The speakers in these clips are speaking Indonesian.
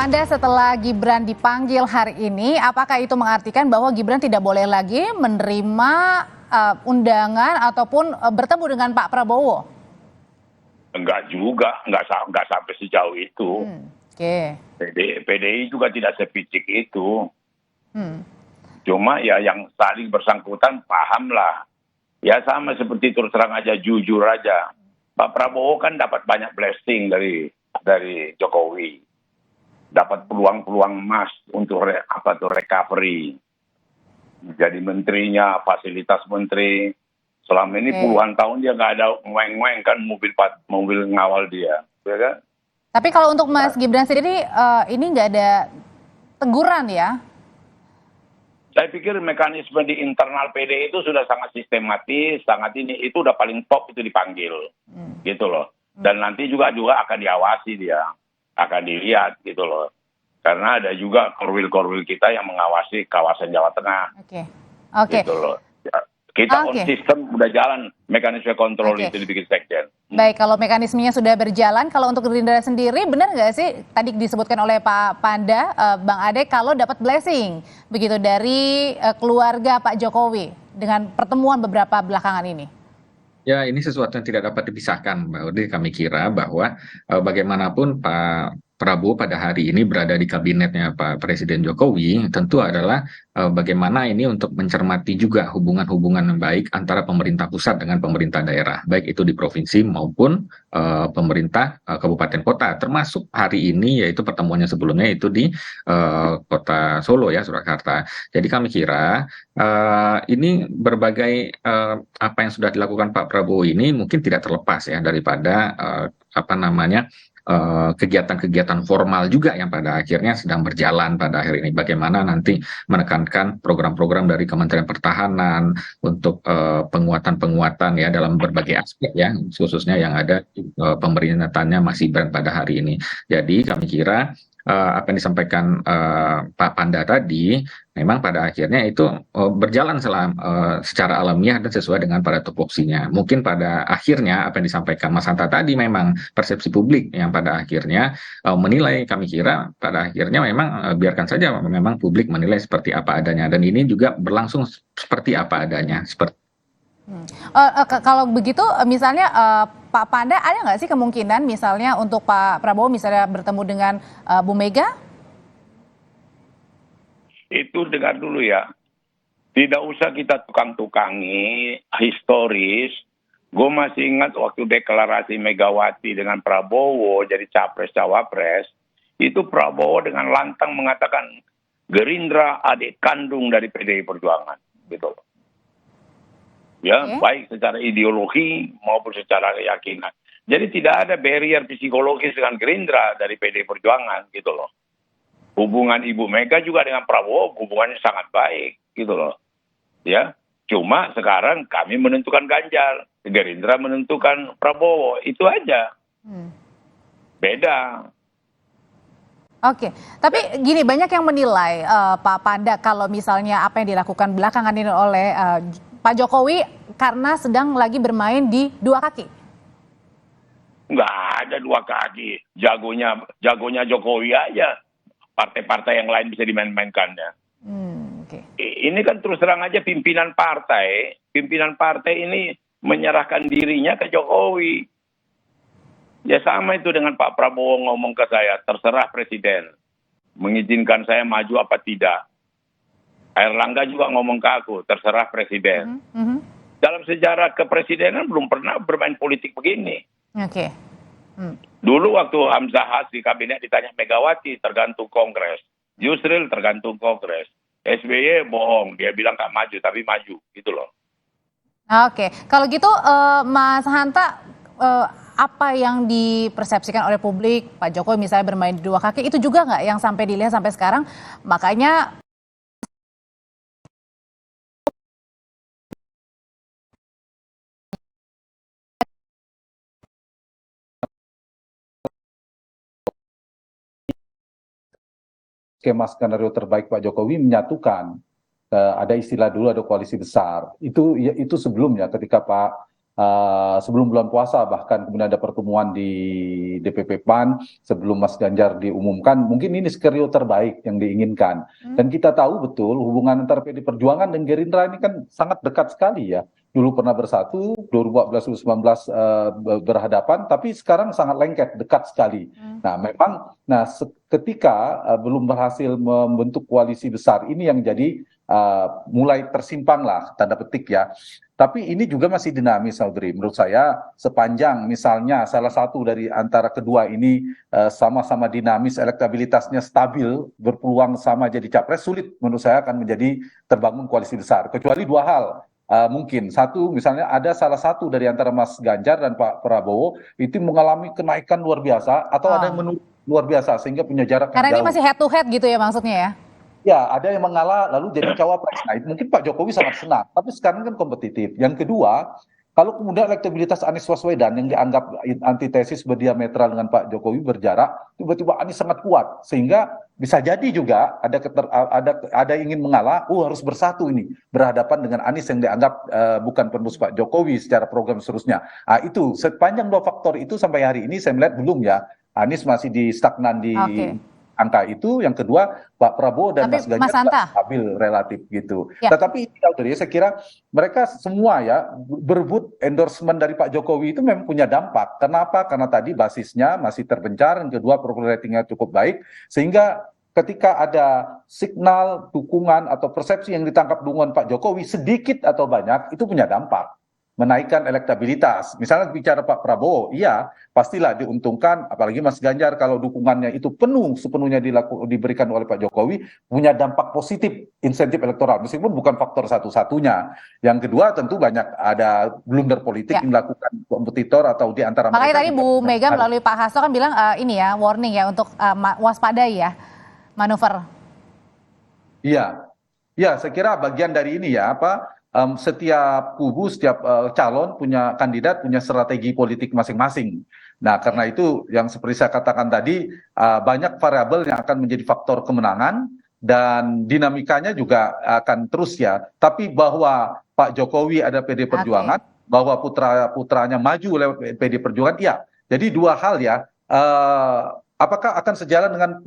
Panda, setelah Gibran dipanggil hari ini, apakah itu mengartikan bahwa Gibran tidak boleh lagi menerima undangan ataupun bertemu dengan Pak Prabowo? Enggak juga, enggak sampai sejauh itu. Oke. PDI juga tidak sepicik itu. Hmm. Cuma ya yang saling bersangkutan pahamlah. Ya sama seperti terus terang aja, jujur aja. Pak Prabowo kan dapat banyak blessing dari Jokowi. Dapat peluang-peluang emas untuk recovery. Jadi menterinya, fasilitas menteri. Selama ini puluhan tahun dia nggak ada ngweng-ngweng kan mobil ngawal dia. Ya kan? Tapi kalau untuk Mas Gibran sendiri, ini nggak ada teguran ya? Saya pikir mekanisme di internal PDI itu sudah sangat sistematis, sangat ini. Itu udah paling top itu dipanggil. Gitu loh. Dan nanti juga akan diawasi dia. Akan dilihat gitu loh. Karena ada juga korwil-korwil kita yang mengawasi kawasan Jawa Tengah. Oke. Gitu loh. Ya, kita on sistem udah jalan mekanisme kontrol itu dibikin sekjen. Baik, kalau mekanismenya sudah berjalan, kalau untuk Gerindra sendiri benar nggak sih tadi disebutkan oleh Pak Panda, Bang Ade, kalau dapat blessing begitu dari keluarga Pak Jokowi dengan pertemuan beberapa belakangan ini? Ya, ini sesuatu yang tidak dapat dipisahkan, Mbak Udi. Kami kira bahwa bagaimanapun Pak Prabowo pada hari ini berada di kabinetnya Pak Presiden Jokowi, tentu adalah bagaimana ini untuk mencermati juga hubungan-hubungan yang baik antara pemerintah pusat dengan pemerintah daerah, baik itu di provinsi maupun pemerintah kabupaten kota, termasuk hari ini yaitu pertemuannya sebelumnya itu di kota Solo ya, Surakarta. Jadi kami kira ini berbagai apa yang sudah dilakukan Pak Prabowo ini mungkin tidak terlepas ya daripada kegiatan-kegiatan formal juga yang pada akhirnya sedang berjalan pada akhir ini. Bagaimana nanti menekankan program-program dari Kementerian Pertahanan untuk penguatan-penguatan ya dalam berbagai aspek ya, khususnya yang ada pemerintahannya Mas Gibran pada hari ini. Jadi kami kira apa yang disampaikan Pak Panda tadi memang pada akhirnya itu berjalan secara alamiah dan sesuai dengan pada tupoksinya. Mungkin pada akhirnya apa yang disampaikan Mas Hanta tadi memang persepsi publik yang pada akhirnya menilai, kami kira pada akhirnya memang biarkan saja memang publik menilai seperti apa adanya, dan ini juga berlangsung seperti apa adanya. Kalau begitu misalnya Pak Panda, ada nggak sih kemungkinan misalnya untuk Pak Prabowo misalnya bertemu dengan Bu Mega? Itu dengar dulu ya. Tidak usah kita tukang-tukangi historis. Gue masih ingat waktu deklarasi Megawati dengan Prabowo jadi capres-cawapres. Itu Prabowo dengan lantang mengatakan Gerindra adik kandung dari PDI Perjuangan. Gitu. Ya, baik secara ideologi maupun secara keyakinan. Jadi tidak ada barrier psikologis dengan Gerindra dari PDI Perjuangan gitu loh. Hubungan Ibu Mega juga dengan Prabowo hubungannya sangat baik gitu loh. Ya, cuma sekarang kami menentukan Ganjar, Gerindra menentukan Prabowo, itu aja. Beda. Oke, tapi gini, banyak yang menilai Pak Panda kalau misalnya apa yang dilakukan belakangan ini oleh Pak Jokowi karena sedang lagi bermain di dua kaki. Nggak ada dua kaki, jagonya Jokowi aja. Partai-partai yang lain bisa dimain-mainkannya. Ini kan terus terang aja pimpinan partai ini menyerahkan dirinya ke Jokowi. Ya sama itu dengan Pak Prabowo ngomong ke saya, terserah Presiden mengizinkan saya maju apa tidak. Airlangga juga ngomong ke aku, terserah Presiden. Dalam sejarah kepresidenan belum pernah bermain politik begini. Dulu waktu Hamzah Has di kabinet ditanya Megawati, tergantung Kongres. Yusril tergantung Kongres. SBY bohong, dia bilang gak maju, tapi maju, gitu loh. Oke, kalau gitu Mas Hanta, apa yang dipersepsikan oleh publik, Pak Jokowi misalnya bermain di dua kaki, itu juga nggak yang sampai dilihat sampai sekarang, makanya skema skenario terbaik Pak Jokowi menyatukan, ada istilah dulu ada koalisi besar. Itu sebelumnya ketika Pak sebelum bulan puasa, bahkan kemudian ada pertemuan di DPP PAN sebelum Mas Ganjar diumumkan, mungkin ini skenario terbaik yang diinginkan. Dan kita tahu betul hubungan antara PD Perjuangan dan Gerindra ini kan sangat dekat sekali ya. Dulu pernah bersatu, 2014-2019 berhadapan, tapi sekarang sangat lengket, dekat sekali. Nah memang, ketika belum berhasil membentuk koalisi besar, ini yang jadi mulai tersimpang lah, tanda petik ya. Tapi ini juga masih dinamis, Audrey. Menurut saya, sepanjang misalnya salah satu dari antara kedua ini sama-sama dinamis, elektabilitasnya stabil, berpeluang sama jadi capres, sulit menurut saya akan menjadi terbangun koalisi besar. Kecuali dua hal. Mungkin satu, misalnya ada salah satu dari antara Mas Ganjar dan Pak Prabowo itu mengalami kenaikan luar biasa, atau ada yang menurun luar biasa sehingga punya jarak yang Karena ini jauh. masih head to head gitu ya maksudnya ya? Ya, ada yang mengalah lalu jadi cawapres. Nah, mungkin Pak Jokowi sangat senang, tapi sekarang kan kompetitif. Yang kedua, kalau kemudian elektabilitas Anies Baswedan yang dianggap antitesis berdiametral dengan Pak Jokowi berjarak, tiba-tiba Anies sangat kuat, sehingga bisa jadi juga ada ingin mengalah, harus bersatu ini berhadapan dengan Anies yang dianggap bukan penerus Pak Jokowi secara program seterusnya. Nah, itu sepanjang dua faktor itu sampai hari ini saya melihat belum ya. Anies masih di stagnan di angka itu. Yang kedua, Pak Prabowo dan Mas Ganjar stabil relatif gitu. Ya. Tetapi saya kira mereka semua ya berebut endorsement dari Pak Jokowi itu memang punya dampak. Kenapa? Karena tadi basisnya masih terpencar, yang kedua approval ratingnya cukup baik, sehingga ketika ada signal dukungan atau persepsi yang ditangkap dukungan Pak Jokowi sedikit atau banyak, itu punya dampak menaikkan elektabilitas. Misalnya bicara Pak Prabowo, iya pastilah diuntungkan, apalagi Mas Ganjar kalau dukungannya itu sepenuhnya diberikan oleh Pak Jokowi, punya dampak positif insentif elektoral, meskipun bukan faktor satu-satunya. Yang kedua tentu banyak ada blunder politik yang dilakukan kompetitor atau di antara mereka. Makanya tadi Bu Mega melalui Pak Hasto kan bilang ini ya, warning ya untuk waspadai ya manuver. Iya, saya kira bagian dari ini ya, setiap kubu, setiap calon punya kandidat, punya strategi politik masing-masing. Nah, karena itu yang seperti saya katakan tadi, banyak variabel yang akan menjadi faktor kemenangan dan dinamikanya juga akan terus ya. Tapi bahwa Pak Jokowi ada PD Perjuangan, bahwa putranya maju lewat PD Perjuangan, iya. Jadi dua hal ya. Apakah akan sejalan dengan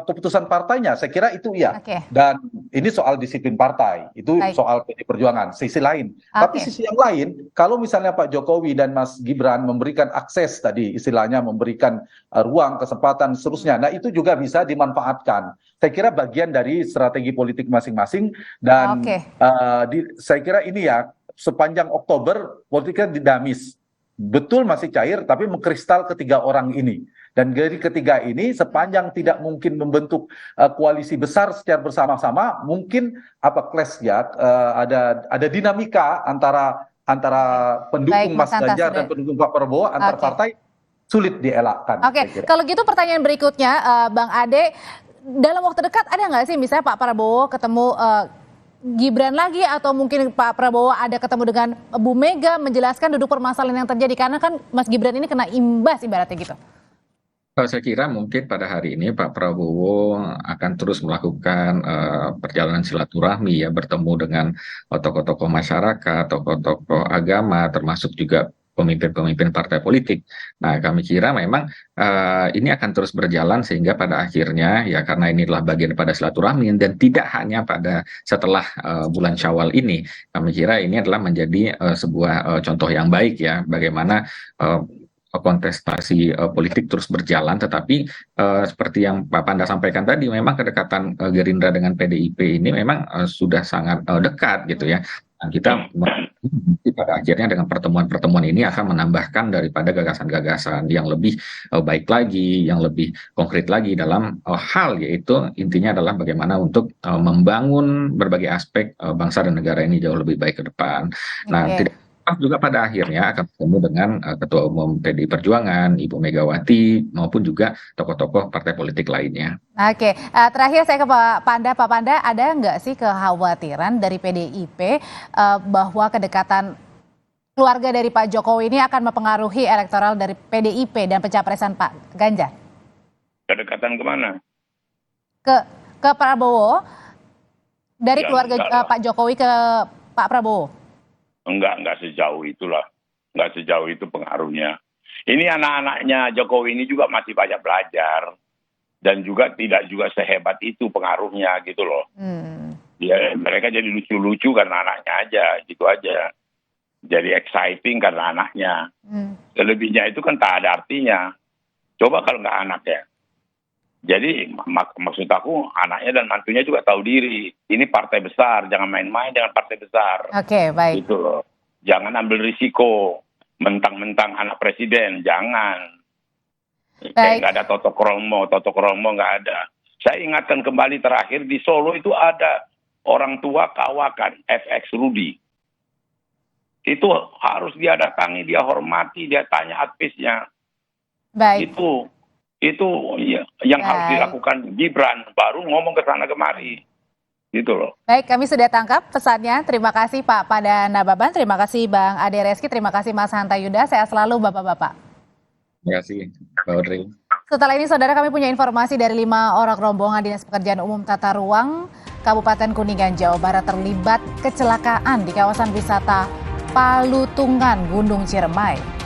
keputusan partainya? Saya kira itu iya. Dan ini soal disiplin partai, itu soal PD Perjuangan. Sisi lain. Tapi sisi yang lain, kalau misalnya Pak Jokowi dan Mas Gibran memberikan akses tadi, istilahnya memberikan ruang, kesempatan, seterusnya. Nah itu juga bisa dimanfaatkan. Saya kira bagian dari strategi politik masing-masing. Dan saya kira ini ya, sepanjang Oktober politiknya dinamis. Betul masih cair, tapi mengkristal ketiga orang ini. Dan dari ketiga ini sepanjang tidak mungkin membentuk koalisi besar secara bersama-sama, mungkin clash ya, ada dinamika antara pendukung Mas Ganjar dan pendukung Pak Prabowo antar partai sulit dielakkan. Kalau gitu pertanyaan berikutnya, Bang Ade, dalam waktu dekat ada nggak sih misalnya Pak Prabowo ketemu Gibran lagi, atau mungkin Pak Prabowo ada ketemu dengan Bu Mega menjelaskan duduk permasalahan yang terjadi, karena kan Mas Gibran ini kena imbas ibaratnya gitu. Saya kira mungkin pada hari ini Pak Prabowo akan terus melakukan perjalanan silaturahmi ya, bertemu dengan tokoh-tokoh masyarakat, tokoh-tokoh agama, termasuk juga pemimpin-pemimpin partai politik. Nah, kami kira memang ini akan terus berjalan sehingga pada akhirnya ya, karena ini adalah bagian pada silaturahmi dan tidak hanya pada setelah bulan Syawal ini, kami kira ini adalah menjadi sebuah contoh yang baik ya, bagaimana kontestasi politik terus berjalan, tetapi seperti yang Pak Panda sampaikan tadi, memang kedekatan Gerindra dengan PDIP ini memang sudah sangat dekat gitu ya. Dan kita pada akhirnya dengan pertemuan-pertemuan ini akan menambahkan daripada gagasan-gagasan yang lebih baik lagi, yang lebih konkret lagi dalam hal, yaitu intinya adalah bagaimana untuk membangun berbagai aspek bangsa dan negara ini jauh lebih baik ke depan. Nah, juga pada akhirnya akan bertemu dengan Ketua Umum PDI Perjuangan, Ibu Megawati, maupun juga tokoh-tokoh partai politik lainnya. Terakhir saya ke Pak Panda. Pak Panda, ada nggak sih kekhawatiran dari PDIP bahwa kedekatan keluarga dari Pak Jokowi ini akan mempengaruhi elektoral dari PDIP dan pencapresan Pak Ganjar? Kedekatan kemana? Ke Prabowo, dari keluarga Pak Jokowi ke Pak Prabowo. Enggak sejauh itulah. nggak sejauh itu pengaruhnya. Ini anak-anaknya Jokowi ini juga masih banyak belajar dan juga tidak juga sehebat itu pengaruhnya gitu loh. Ya, mereka jadi lucu-lucu karena anaknya aja, gitu aja. Jadi exciting karena anaknya. Selebihnya itu kan tak ada artinya. Coba kalau nggak anaknya. Jadi maksud aku anaknya dan mantunya juga tahu diri. Ini partai besar, jangan main-main dengan partai besar. Oke, baik. Gitu loh. Jangan ambil risiko mentang-mentang anak presiden, jangan. Kayak nggak ada Toto Kromo nggak ada. Saya ingatkan kembali terakhir di Solo itu ada orang tua kawakan FX Rudy. Itu harus dia datangi, dia hormati, dia tanya advisnya. Baik. Itu yang harus dilakukan Gibran, baru ngomong ke sana kemari. Gitu loh. Baik, kami sudah tangkap pesannya. Terima kasih Pak Panda Nababan, terima kasih Bang Ade Reski, terima kasih Mas Hanta Yuda. Sehat selalu Bapak-bapak. Terima kasih, Pak Audrey. Setelah ini saudara, kami punya informasi dari 5 orang rombongan Dinas Pekerjaan Umum Tata Ruang Kabupaten Kuningan, Jawa Barat terlibat kecelakaan di kawasan wisata Palutungan, Gunung Ciremai.